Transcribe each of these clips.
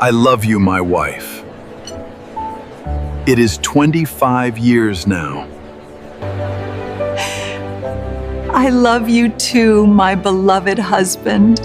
I love you, my wife. It is 25 years now. I love you too, my beloved husband.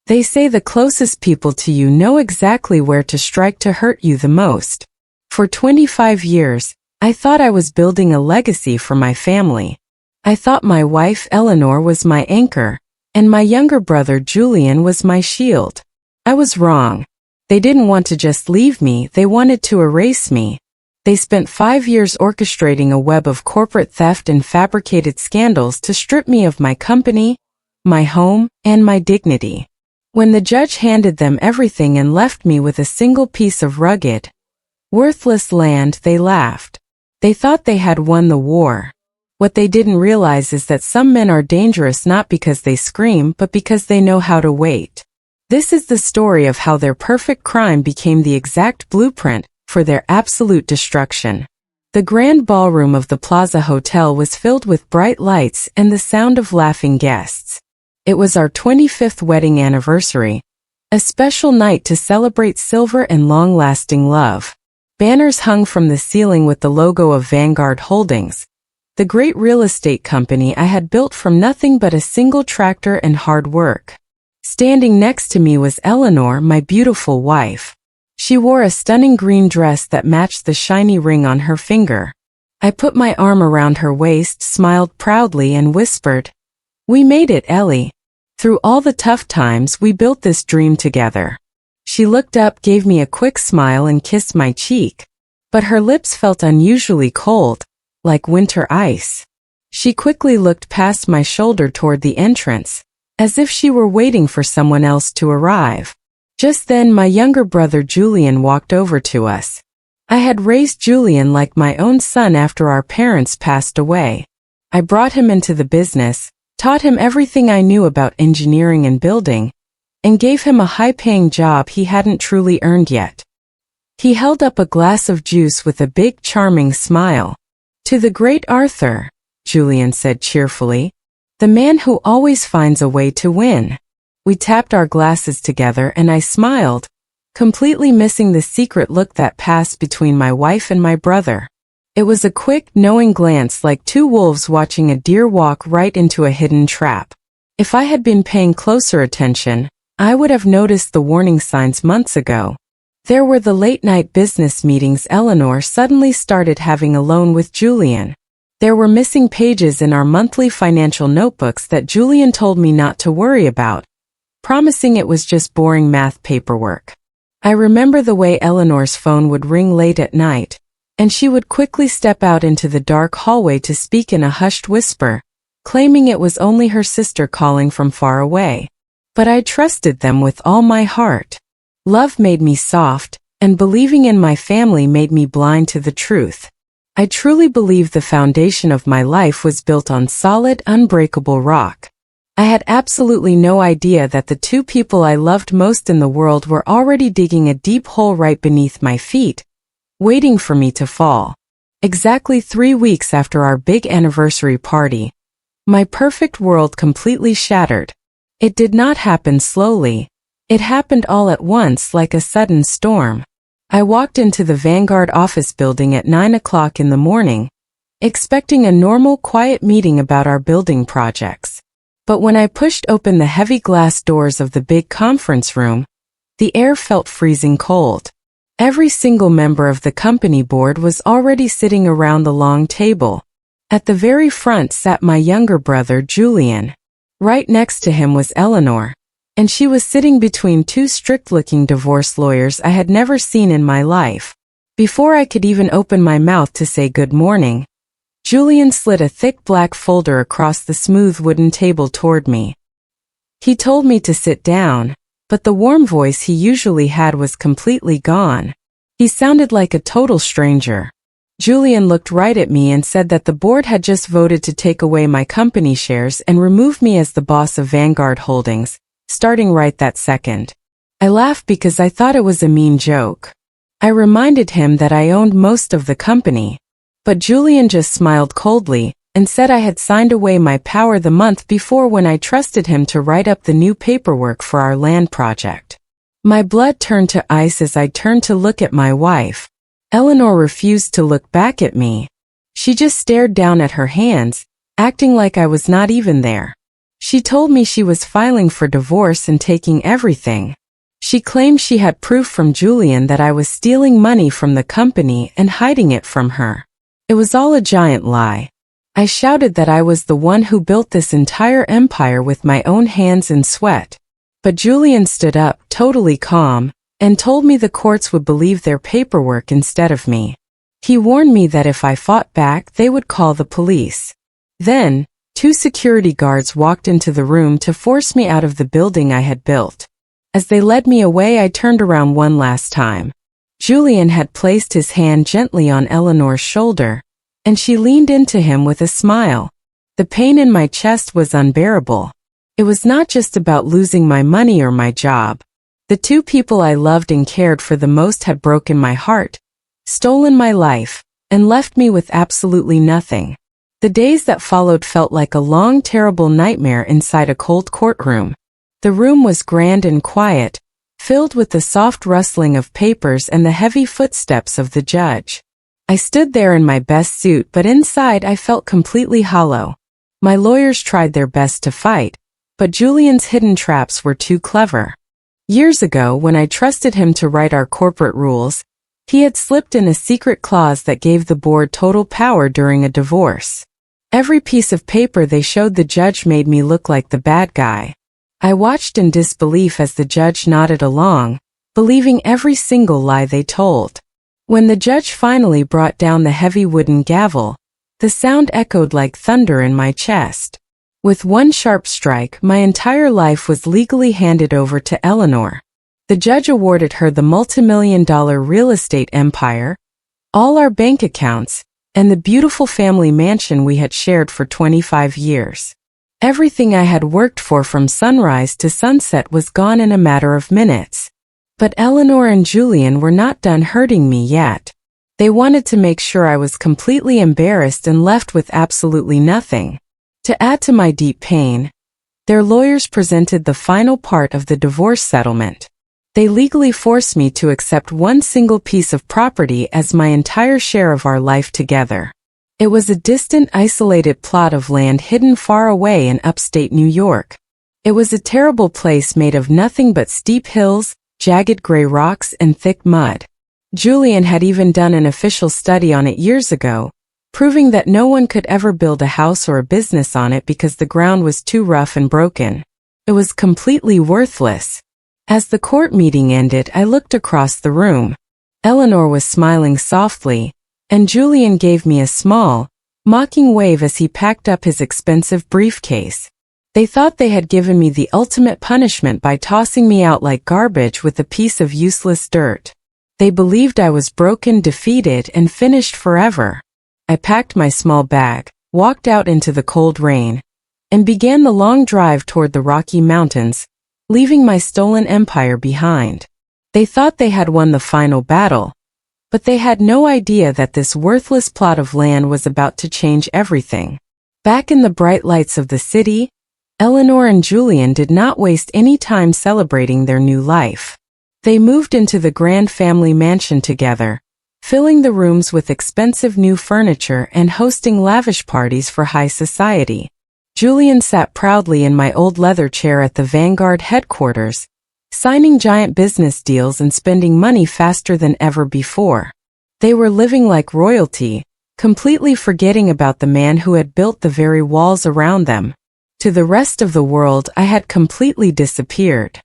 They say the closest people to you know exactly where to strike to hurt you the most. For 25 years, I thought I was building a legacy for my family. I thought my wife Eleanor was my anchor, and my younger brother Julian was my shield. I was wrong. They didn't want to just leave me, they wanted to erase me. They spent 5 years orchestrating a web of corporate theft and fabricated scandals to strip me of my company, my home, and my dignity. When the judge handed them everything and left me with a single piece of rugged, worthless land, they laughed. They thought they had won the war. What they didn't realize is that some men are dangerous not because they scream, but because they know how to wait. This is the story of how their perfect crime became the exact blueprint for their absolute destruction. The grand ballroom of the Plaza Hotel was filled with bright lights and the sound of laughing guests. It was our 25th wedding anniversary, a special night to celebrate silver and long-lasting love. Banners hung from the ceiling with the logo of Vanguard Holdings, the great real estate company I had built from nothing but a single tractor and hard work. Standing next to me was Eleanor, my beautiful wife. She wore a stunning green dress that matched the shiny ring on her finger. I put my arm around her waist, smiled proudly, and whispered, "We made it, Ellie. Through all the tough times, we built this dream together." She looked up, gave me a quick smile, and kissed my cheek. But her lips felt unusually cold, like winter ice. She quickly looked past my shoulder toward the entrance, as if she were waiting for someone else to arrive. Just then, my younger brother Julian walked over to us. I had raised Julian like my own son after our parents passed away. I brought him into the business, taught him everything I knew about engineering and building, and gave him a high-paying job he hadn't truly earned yet. He held up a glass of juice with a big, charming smile. "To the great Arthur," Julian said cheerfully, "the man who always finds a way to win." We tapped our glasses together and I smiled, completely missing the secret look that passed between my wife and my brother. It was a quick, knowing glance, like two wolves watching a deer walk right into a hidden trap. If I had been paying closer attention, I would have noticed the warning signs months ago. There were the late-night business meetings Eleanor suddenly started having alone with Julian. There were missing pages in our monthly financial notebooks that Julian told me not to worry about, promising it was just boring math paperwork. I remember the way Eleanor's phone would ring late at night, and she would quickly step out into the dark hallway to speak in a hushed whisper, claiming it was only her sister calling from far away. But I trusted them with all my heart. Love made me soft, and believing in my family made me blind to the truth. I truly believed the foundation of my life was built on solid, unbreakable rock. I had absolutely no idea that the two people I loved most in the world were already digging a deep hole right beneath my feet, waiting for me to fall. Exactly 3 weeks after our big anniversary party, my perfect world completely shattered. It did not happen slowly. It happened all at once, like a sudden storm. I walked into the Vanguard office building at 9 o'clock in the morning, expecting a normal, quiet meeting about our building projects. But when I pushed open the heavy glass doors of the big conference room, the air felt freezing cold. Every single member of the company board was already sitting around the long table. At the very front sat my younger brother Julian. Right next to him was Eleanor, and she was sitting between two strict-looking divorce lawyers I had never seen in my life. Before I could even open my mouth to say good morning, Julian slid a thick black folder across the smooth wooden table toward me. He told me to sit down, but the warm voice he usually had was completely gone. He sounded like a total stranger. Julian looked right at me and said that the board had just voted to take away my company shares and remove me as the boss of Vanguard Holdings, starting right that second. I laughed because I thought it was a mean joke. I reminded him that I owned most of the company, but Julian just smiled coldly, and said I had signed away my power the month before when I trusted him to write up the new paperwork for our land project. My blood turned to ice as I turned to look at my wife. Eleanor refused to look back at me. She just stared down at her hands, acting like I was not even there. She told me she was filing for divorce and taking everything. She claimed she had proof from Julian that I was stealing money from the company and hiding it from her. It was all a giant lie. I shouted that I was the one who built this entire empire with my own hands and sweat. But Julian stood up, totally calm, and told me the courts would believe their paperwork instead of me. He warned me that if I fought back, they would call the police. Then, 2 security guards walked into the room to force me out of the building I had built. As they led me away, I turned around one last time. Julian had placed his hand gently on Eleanor's shoulder, and she leaned into him with a smile. The pain in my chest was unbearable. It was not just about losing my money or my job. The 2 people I loved and cared for the most had broken my heart, stolen my life, and left me with absolutely nothing. The days that followed felt like a long, terrible nightmare inside a cold courtroom. The room was grand and quiet, filled with the soft rustling of papers and the heavy footsteps of the judge. I stood there in my best suit, but inside I felt completely hollow. My lawyers tried their best to fight, but Julian's hidden traps were too clever. Years ago, when I trusted him to write our corporate rules, he had slipped in a secret clause that gave the board total power during a divorce. Every piece of paper they showed the judge made me look like the bad guy. I watched in disbelief as the judge nodded along, believing every single lie they told. When the judge finally brought down the heavy wooden gavel, the sound echoed like thunder in my chest. With one sharp strike, my entire life was legally handed over to Eleanor. The judge awarded her the multimillion-dollar real estate empire, all our bank accounts, and the beautiful family mansion we had shared for 25 years. Everything I had worked for from sunrise to sunset was gone in a matter of minutes. But Eleanor and Julian were not done hurting me yet. They wanted to make sure I was completely embarrassed and left with absolutely nothing. To add to my deep pain, their lawyers presented the final part of the divorce settlement. They legally forced me to accept one single piece of property as my entire share of our life together. It was a distant, isolated plot of land hidden far away in upstate New York. It was a terrible place made of nothing but steep hills, jagged gray rocks, and thick mud. Julian had even done an official study on it years ago, proving that no one could ever build a house or a business on it because the ground was too rough and broken. It was completely worthless. As the court meeting ended, I looked across the room. Eleanor was smiling softly, and Julian gave me a small, mocking wave as he packed up his expensive briefcase. They thought they had given me the ultimate punishment by tossing me out like garbage with a piece of useless dirt. They believed I was broken, defeated, and finished forever. I packed my small bag, walked out into the cold rain, and began the long drive toward the Rocky Mountains, leaving my stolen empire behind. They thought they had won the final battle, but they had no idea that this worthless plot of land was about to change everything. Back in the bright lights of the city, Eleanor and Julian did not waste any time celebrating their new life. They moved into the grand family mansion together, filling the rooms with expensive new furniture and hosting lavish parties for high society. Julian sat proudly in my old leather chair at the Vanguard headquarters, signing giant business deals and spending money faster than ever before. They were living like royalty, completely forgetting about the man who had built the very walls around them. To the rest of the world, I had completely disappeared.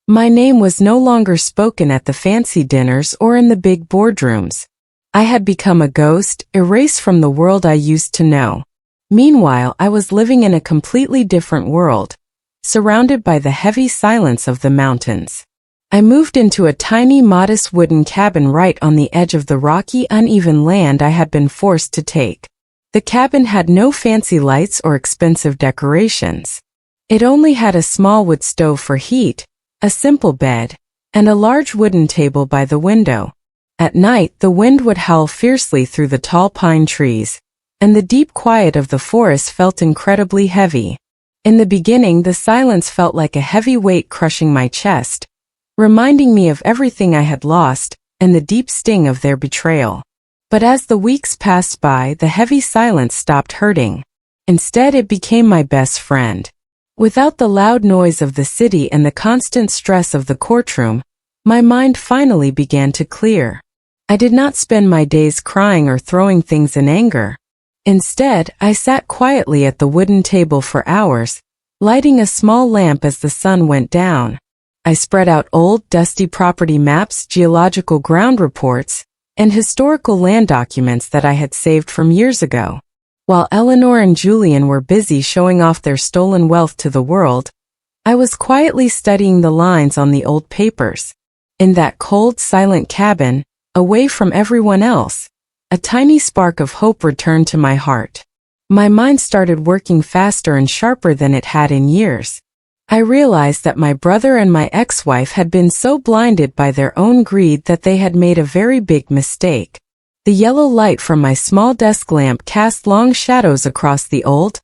My name was no longer spoken at the fancy dinners or in the big boardrooms. I had become a ghost, erased from the world I used to know. Meanwhile, I was living in a completely different world, surrounded by the heavy silence of the mountains. I moved into a tiny, modest wooden cabin right on the edge of the rocky, uneven land I had been forced to take. The cabin had no fancy lights or expensive decorations. It only had a small wood stove for heat, a simple bed, and a large wooden table by the window. At night, the wind would howl fiercely through the tall pine trees, and the deep quiet of the forest felt incredibly heavy. In the beginning, the silence felt like a heavy weight crushing my chest, reminding me of everything I had lost and the deep sting of their betrayal. But as the weeks passed by, the heavy silence stopped hurting. Instead, it became my best friend. Without the loud noise of the city and the constant stress of the courtroom, my mind finally began to clear. I did not spend my days crying or throwing things in anger. Instead, I sat quietly at the wooden table for hours, lighting a small lamp as the sun went down. I spread out old, dusty property maps, geological ground reports, and historical land documents that I had saved from years ago. While Eleanor and Julian were busy showing off their stolen wealth to the world, I was quietly studying the lines on the old papers. In that cold, silent cabin, away from everyone else, a tiny spark of hope returned to my heart. My mind started working faster and sharper than it had in years. I realized that my brother and my ex-wife had been so blinded by their own greed that they had made a very big mistake. The yellow light from my small desk lamp cast long shadows across the old,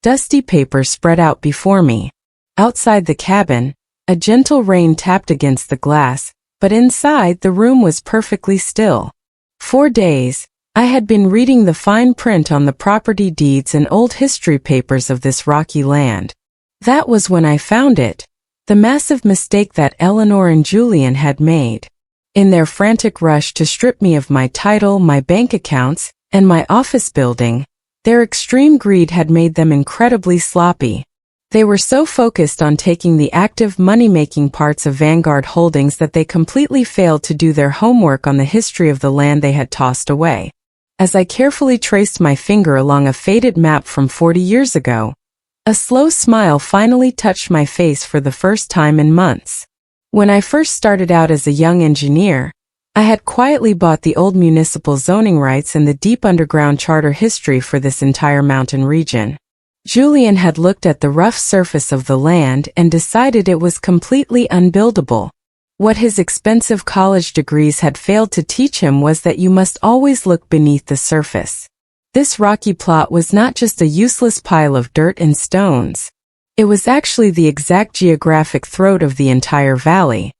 dusty papers spread out before me. Outside the cabin, a gentle rain tapped against the glass, but inside the room was perfectly still. For days, I had been reading the fine print on the property deeds and old history papers of this rocky land. That was when I found it, the massive mistake that Eleanor and Julian had made. In their frantic rush to strip me of my title, my bank accounts, and my office building, their extreme greed had made them incredibly sloppy. They were so focused on taking the active money-making parts of Vanguard Holdings that they completely failed to do their homework on the history of the land they had tossed away. As I carefully traced my finger along a faded map from 40 years ago, a slow smile finally touched my face for the first time in months. When I first started out as a young engineer, I had quietly bought the old municipal zoning rights and the deep underground charter history for this entire mountain region. Julian had looked at the rough surface of the land and decided it was completely unbuildable. What his expensive college degrees had failed to teach him was that you must always look beneath the surface. This rocky plot was not just a useless pile of dirt and stones. It was actually the exact geographic throat of the entire valley.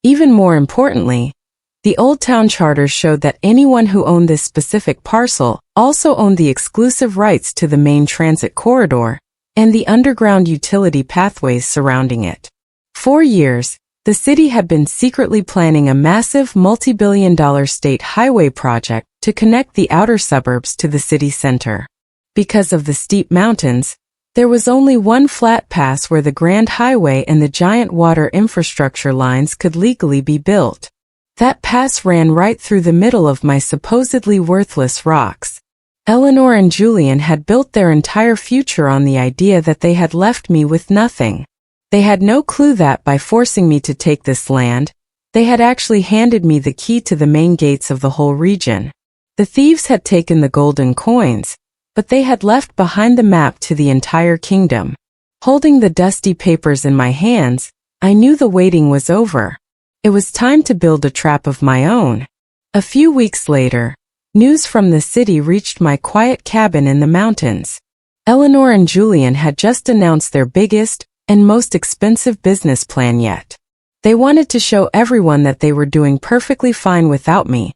Even more importantly, the Old Town Charter showed that anyone who owned this specific parcel also owned the exclusive rights to the main transit corridor and the underground utility pathways surrounding it. For years, the city had been secretly planning a massive multi-billion-dollar state highway project to connect the outer suburbs to the city center. Because of the steep mountains, there was only one flat pass where the Grand Highway and the giant water infrastructure lines could legally be built. That pass ran right through the middle of my supposedly worthless rocks. Eleanor and Julian had built their entire future on the idea that they had left me with nothing. They had no clue that by forcing me to take this land, they had actually handed me the key to the main gates of the whole region. The thieves had taken the golden coins, but they had left behind the map to the entire kingdom. Holding the dusty papers in my hands, I knew the waiting was over. It was time to build a trap of my own. A few weeks later, news from the city reached my quiet cabin in the mountains. Eleanor and Julian had just announced their biggest and most expensive business plan yet. They wanted to show everyone that they were doing perfectly fine without me,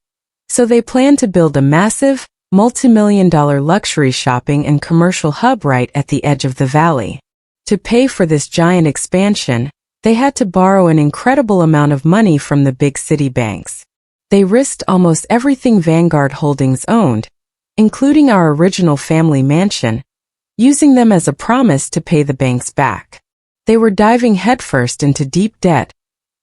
so they planned to build a massive, multi-million-dollar luxury shopping and commercial hub right at the edge of the valley. To pay for this giant expansion, they had to borrow an incredible amount of money from the big city banks. They risked almost everything Vanguard Holdings owned, including our original family mansion, using them as a promise to pay the banks back. They were diving headfirst into deep debt,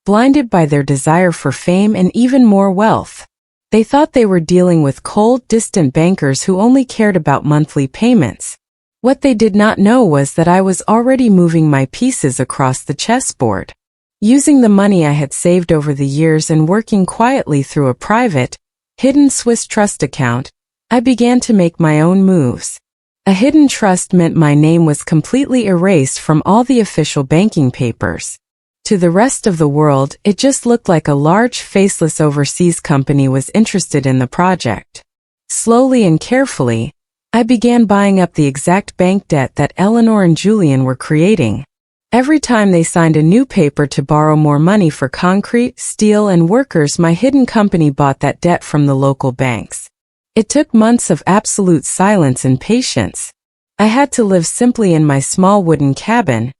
blinded by their desire for fame and even more wealth. They thought they were dealing with cold, distant bankers who only cared about monthly payments. What they did not know was that I was already moving my pieces across the chessboard. Using the money I had saved over the years and working quietly through a private, hidden Swiss trust account, I began to make my own moves. A hidden trust meant my name was completely erased from all the official banking papers. To the rest of the world, it just looked like a large, faceless overseas company was interested in the project. Slowly and carefully, I began buying up the exact bank debt that Eleanor and Julian were creating. Every time they signed a new paper to borrow more money for concrete, steel, and workers, my hidden company bought that debt from the local banks. It took months of absolute silence and patience. I had to live simply in my small wooden cabin,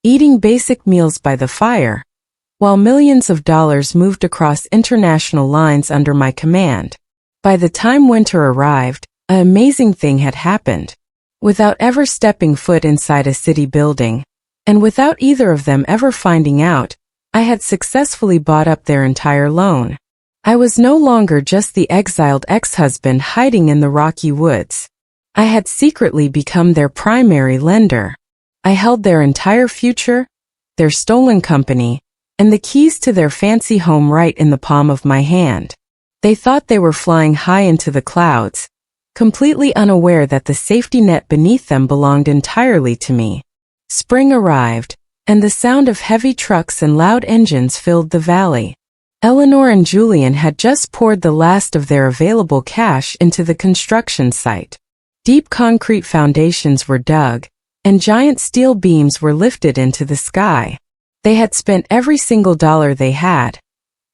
eating basic meals by the fire, while millions of dollars moved across international lines under my command. By the time winter arrived, an amazing thing had happened. Without ever stepping foot inside a city building, and without either of them ever finding out, I had successfully bought up their entire loan. I was no longer just the exiled ex-husband hiding in the rocky woods. I had secretly become their primary lender. I held their entire future, their stolen company, and the keys to their fancy home right in the palm of my hand. They thought they were flying high into the clouds, completely unaware that the safety net beneath them belonged entirely to me. Spring arrived, and the sound of heavy trucks and loud engines filled the valley. Eleanor and Julian had just poured the last of their available cash into the construction site. Deep concrete foundations were dug, and giant steel beams were lifted into the sky. They had spent every single dollar they had,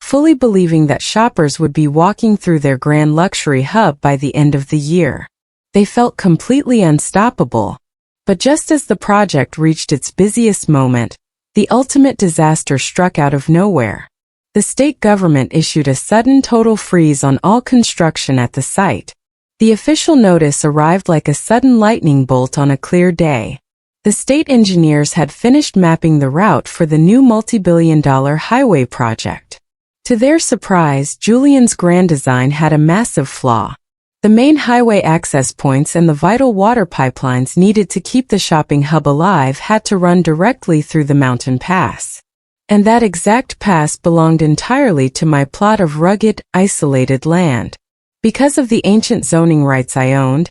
fully believing that shoppers would be walking through their grand luxury hub by the end of the year. They felt completely unstoppable. But just as the project reached its busiest moment, the ultimate disaster struck out of nowhere. The state government issued a sudden total freeze on all construction at the site. The official notice arrived like a sudden lightning bolt on a clear day. The state engineers had finished mapping the route for the new multi-billion-dollar highway project. To their surprise, Julian's grand design had a massive flaw. The main highway access points and the vital water pipelines needed to keep the shopping hub alive had to run directly through the mountain pass. And that exact pass belonged entirely to my plot of rugged, isolated land. Because of the ancient zoning rights I owned,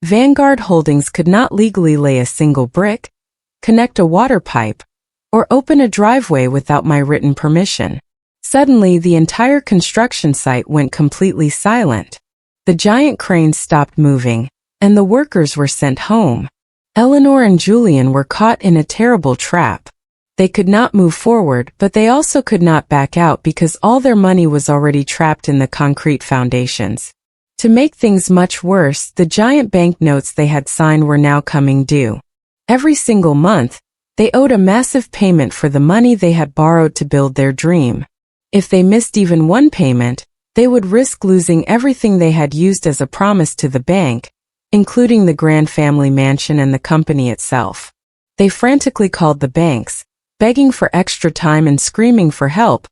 Vanguard Holdings could not legally lay a single brick, connect a water pipe, or open a driveway without my written permission. Suddenly, the entire construction site went completely silent. The giant cranes stopped moving, and the workers were sent home. Eleanor and Julian were caught in a terrible trap. They could not move forward, but they also could not back out because all their money was already trapped in the concrete foundations. To make things much worse, the giant banknotes they had signed were now coming due. Every single month, they owed a massive payment for the money they had borrowed to build their dream. If they missed even one payment, they would risk losing everything they had used as a promise to the bank, including the grand family mansion and the company itself. They frantically called the banks, begging for extra time and screaming for help,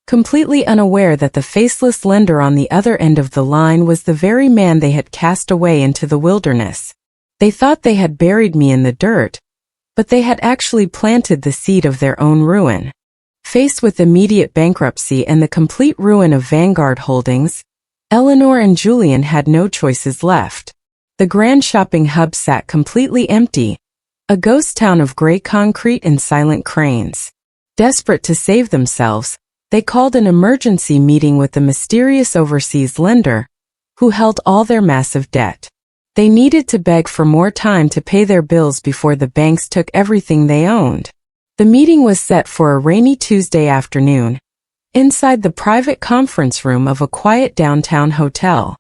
completely unaware that the faceless lender on the other end of the line was the very man they had cast away into the wilderness. They thought they had buried me in the dirt, but they had actually planted the seed of their own ruin. Faced with immediate bankruptcy and the complete ruin of Vanguard Holdings, Eleanor and Julian had no choices left. The grand shopping hub sat completely empty, a ghost town of gray concrete and silent cranes. Desperate to save themselves, they called an emergency meeting with the mysterious overseas lender, who held all their massive debt. They needed to beg for more time to pay their bills before the banks took everything they owned. The meeting was set for a rainy Tuesday afternoon, inside the private conference room of a quiet downtown hotel.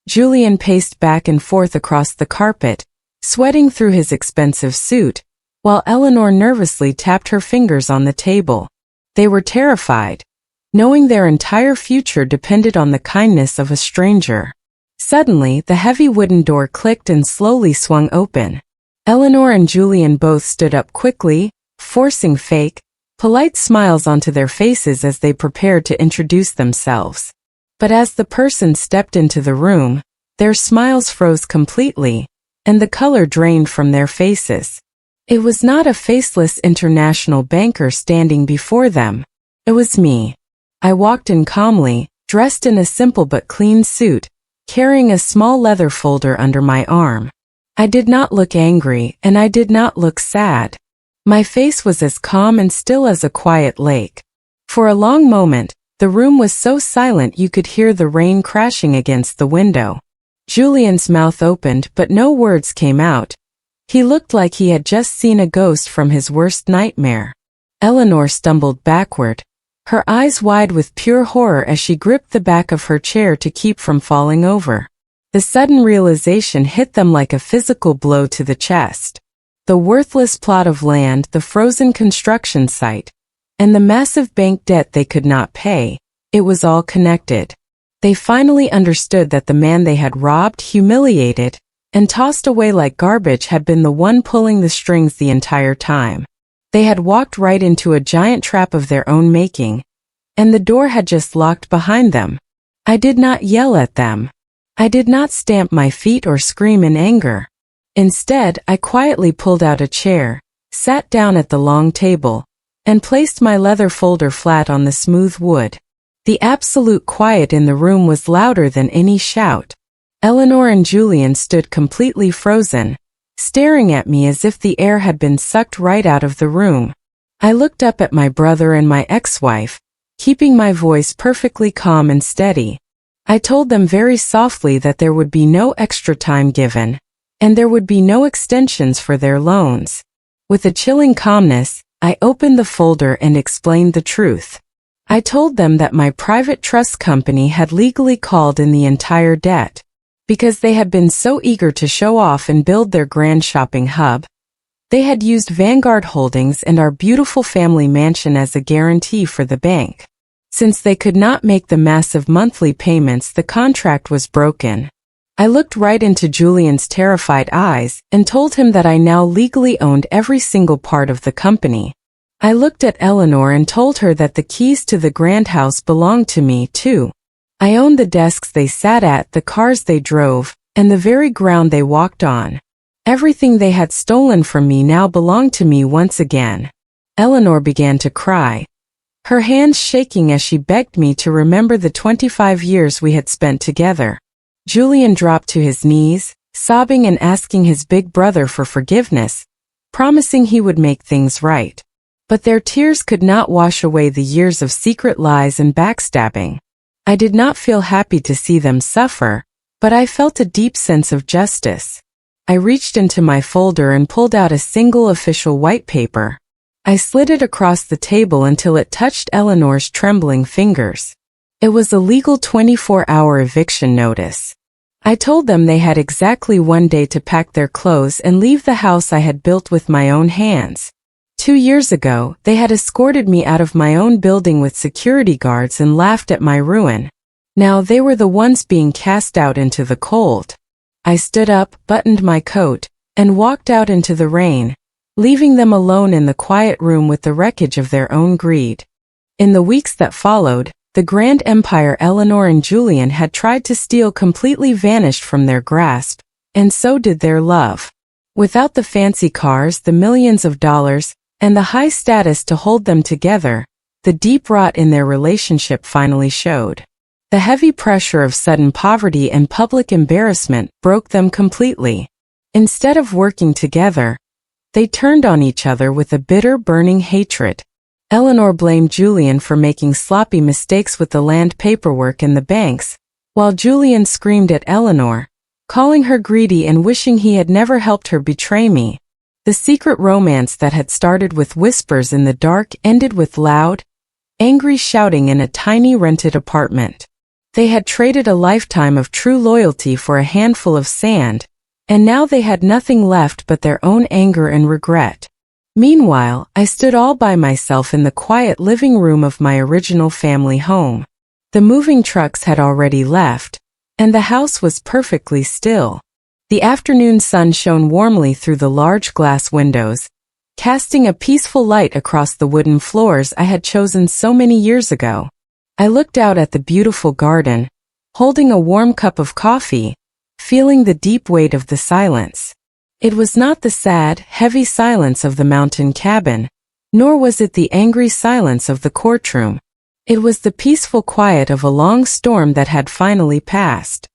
Julian paced back and forth across the carpet, sweating through his expensive suit, while Eleanor nervously tapped her fingers on the table. They were terrified, knowing their entire future depended on the kindness of a stranger. Suddenly, the heavy wooden door clicked and slowly swung open. Eleanor and Julian both stood up quickly, forcing fake, polite smiles onto their faces as they prepared to introduce themselves. But as the person stepped into the room, their smiles froze completely, and the color drained from their faces. It was not a faceless international banker standing before them. It was me. I walked in calmly, dressed in a simple but clean suit, carrying a small leather folder under my arm. I did not look angry, and I did not look sad. My face was as calm and still as a quiet lake. For a long moment, the room was so silent you could hear the rain crashing against the window. Julian's mouth opened, but no words came out. He looked like he had just seen a ghost from his worst nightmare. Eleanor stumbled backward, her eyes wide with pure horror as she gripped the back of her chair to keep from falling over. The sudden realization hit them like a physical blow to the chest. The worthless plot of land, the frozen construction site, and the massive bank debt they could not pay, it was all connected. They finally understood that the man they had robbed, humiliated, and tossed away like garbage had been the one pulling the strings the entire time. They had walked right into a giant trap of their own making, and the door had just locked behind them. I did not yell at them. I did not stamp my feet or scream in anger. Instead, I quietly pulled out a chair, sat down at the long table, and placed my leather folder flat on the smooth wood. The absolute quiet in the room was louder than any shout. Eleanor and Julian stood completely frozen, staring at me as if the air had been sucked right out of the room. I looked up at my brother and my ex-wife, keeping my voice perfectly calm and steady. I told them very softly that there would be no extra time given, and there would be no extensions for their loans. With a chilling calmness, I opened the folder and explained the truth. I told them that my private trust company had legally called in the entire debt. Because they had been so eager to show off and build their grand shopping hub, they had used Vanguard Holdings and our beautiful family mansion as a guarantee for the bank. Since they could not make the massive monthly payments, the contract was broken. I looked right into Julian's terrified eyes and told him that I now legally owned every single part of the company. I looked at Eleanor and told her that the keys to the grand house belonged to me too. I owned the desks they sat at, the cars they drove, and the very ground they walked on. Everything they had stolen from me now belonged to me once again. Eleanor began to cry, her hands shaking as she begged me to remember the 25 years we had spent together. Julian dropped to his knees, sobbing and asking his big brother for forgiveness, promising he would make things right. But their tears could not wash away the years of secret lies and backstabbing. I did not feel happy to see them suffer, but I felt a deep sense of justice. I reached into my folder and pulled out a single official white paper. I slid it across the table until it touched Eleanor's trembling fingers. It was a legal 24-hour eviction notice. I told them they had exactly 1 day to pack their clothes and leave the house I had built with my own hands. 2 years ago, they had escorted me out of my own building with security guards and laughed at my ruin. Now they were the ones being cast out into the cold. I stood up, buttoned my coat, and walked out into the rain, leaving them alone in the quiet room with the wreckage of their own greed. In the weeks that followed, the grand empire Eleanor and Julian had tried to steal completely vanished from their grasp, and so did their love. Without the fancy cars, the millions of dollars, and the high status to hold them together, the deep rot in their relationship finally showed. The heavy pressure of sudden poverty and public embarrassment broke them completely. Instead of working together, they turned on each other with a bitter, burning hatred. Eleanor blamed Julian for making sloppy mistakes with the land paperwork and the banks, while Julian screamed at Eleanor, calling her greedy and wishing he had never helped her betray me. The secret romance that had started with whispers in the dark ended with loud, angry shouting in a tiny rented apartment. They had traded a lifetime of true loyalty for a handful of sand, and now they had nothing left but their own anger and regret. Meanwhile, I stood all by myself in the quiet living room of my original family home. The moving trucks had already left, and the house was perfectly still. The afternoon sun shone warmly through the large glass windows, casting a peaceful light across the wooden floors I had chosen so many years ago. I looked out at the beautiful garden, holding a warm cup of coffee, feeling the deep weight of the silence. It was not the sad, heavy silence of the mountain cabin, nor was it the angry silence of the courtroom. It was the peaceful quiet of a long storm that had finally passed.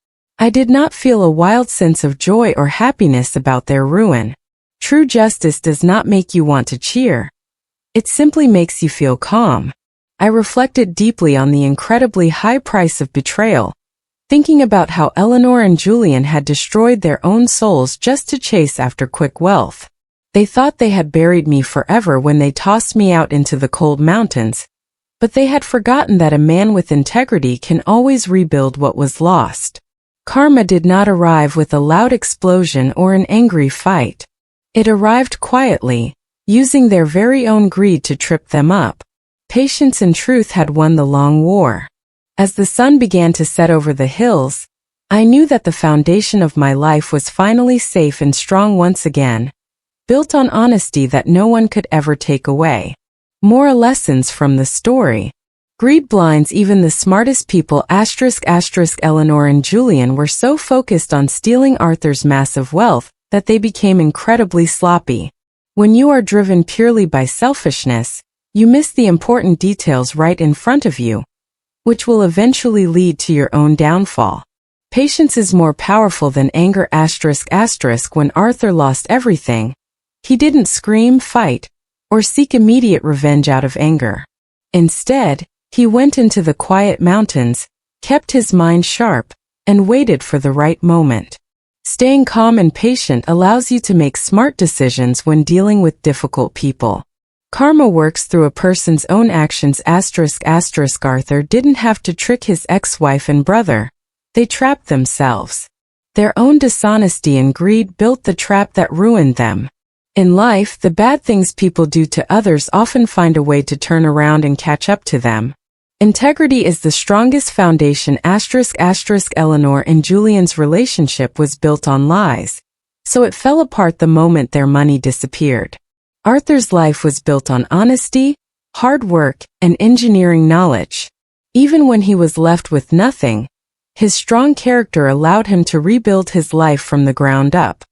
I did not feel a wild sense of joy or happiness about their ruin. True justice does not make you want to cheer. It simply makes you feel calm. I reflected deeply on the incredibly high price of betrayal, thinking about how Eleanor and Julian had destroyed their own souls just to chase after quick wealth. They thought they had buried me forever when they tossed me out into the cold mountains, but they had forgotten that a man with integrity can always rebuild what was lost. Karma did not arrive with a loud explosion or an angry fight. It arrived quietly, using their very own greed to trip them up. Patience and truth had won the long war. As the sun began to set over the hills, I knew that the foundation of my life was finally safe and strong once again, built on honesty that no one could ever take away. Moral lessons from the story. Greed blinds even the smartest people. Eleanor and Julian were so focused on stealing Arthur's massive wealth that they became incredibly sloppy. When you are driven purely by selfishness, you miss the important details right in front of you, which will eventually lead to your own downfall. Patience is more powerful than anger. When Arthur lost everything, he didn't scream, fight, or seek immediate revenge out of anger. Instead, he went into the quiet mountains, kept his mind sharp, and waited for the right moment. Staying calm and patient allows you to make smart decisions when dealing with difficult people. Karma works through a person's own actions. Arthur didn't have to trick his ex-wife and brother. They trapped themselves. Their own dishonesty and greed built the trap that ruined them. In life, the bad things people do to others often find a way to turn around and catch up to them. Integrity is the strongest foundation. Eleanor and Julian's relationship was built on lies, so it fell apart the moment their money disappeared. Arthur's life was built on honesty, hard work, and engineering knowledge. Even when he was left with nothing, his strong character allowed him to rebuild his life from the ground up.